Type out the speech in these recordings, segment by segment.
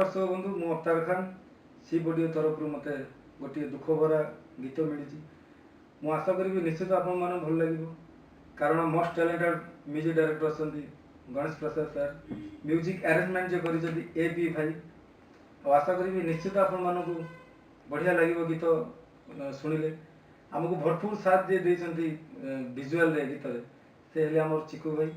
दर्शक बंधु मु अफ्तार खान सी बडियो तरफ मत गोटे दुख भरा गीत मिली। मु आशा करी निश्चित आपण मान भल लगे कारण मोस्ट टैलेंटेड म्यूजिक डायरेक्टर अच्छा Ganesh Prasad sir music arrangement जो कर ए पी भाई आशा करी निश्चित आपण मान बढ़िया लगे गीत शुणिले आमको भरपूर साथ जे देइछंती विजुअल रे गीत से हेले हमर चिकू भाई।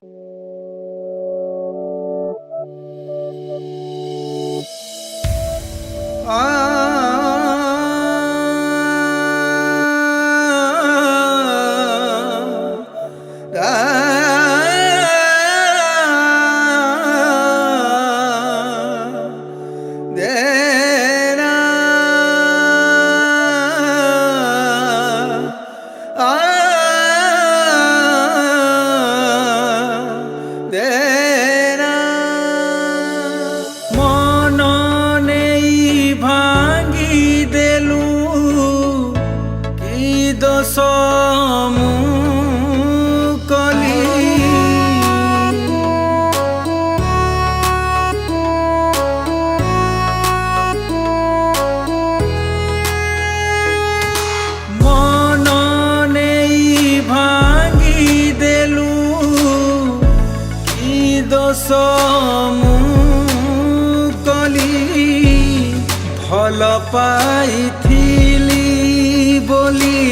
भल पाइथिली बोली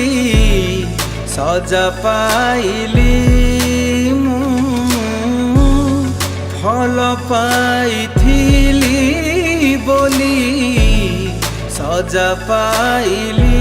सजा पाइली मु भल पाइथिली बोली सजा पाइली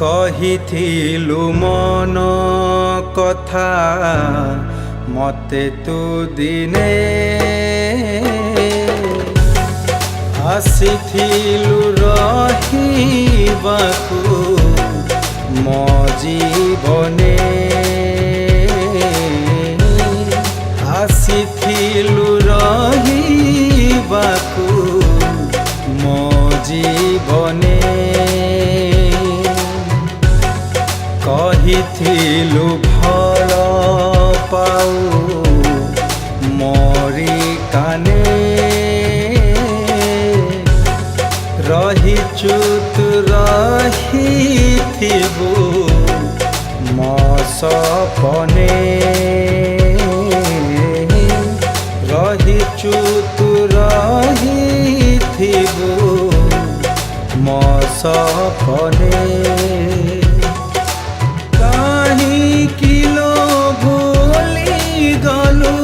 कहिथिलु मन कथा मते तू दिने आसिथिलु रहिबाकु मो जीवने आसिथिलु रहिबाकु मो जीवने कहिथिलु भल पाऊ मोरी काने रहिचु तु रहिथिबु मो सपने रहिचु तु रहिथिबु मो सपने किलो भूली गलू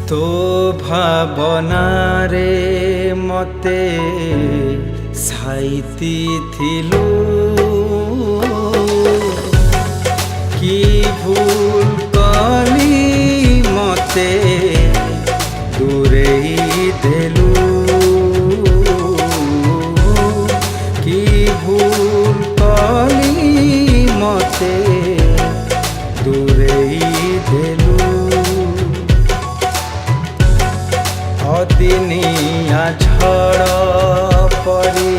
तो भावनारे मते साइती थिलु कि भूल कली मते दूरेई देलु कि भूल कली मते दूरेई देलु दिनिया झड़ परी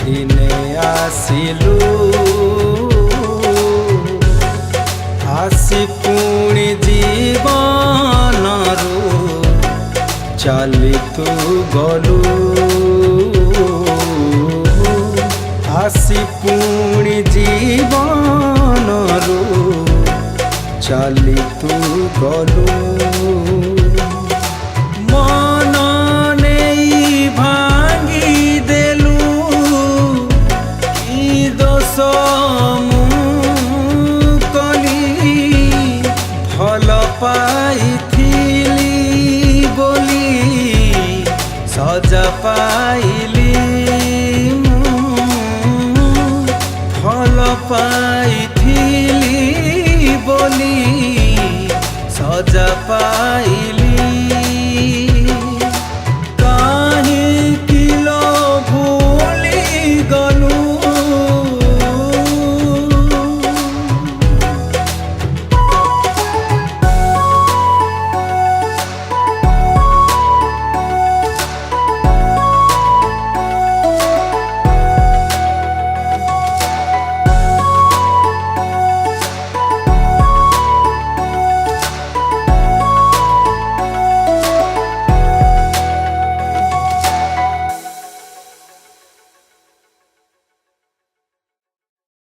दिने आसिलु आसी पुणी जीवनरू चाली तू गलु आसी पुणी जीवनरू चाली तू गलु मन नहीं भांगी देलु की दोष भल पाइथिली बोली सजा पाइली भल पाइथिली बोली सजा पाइली।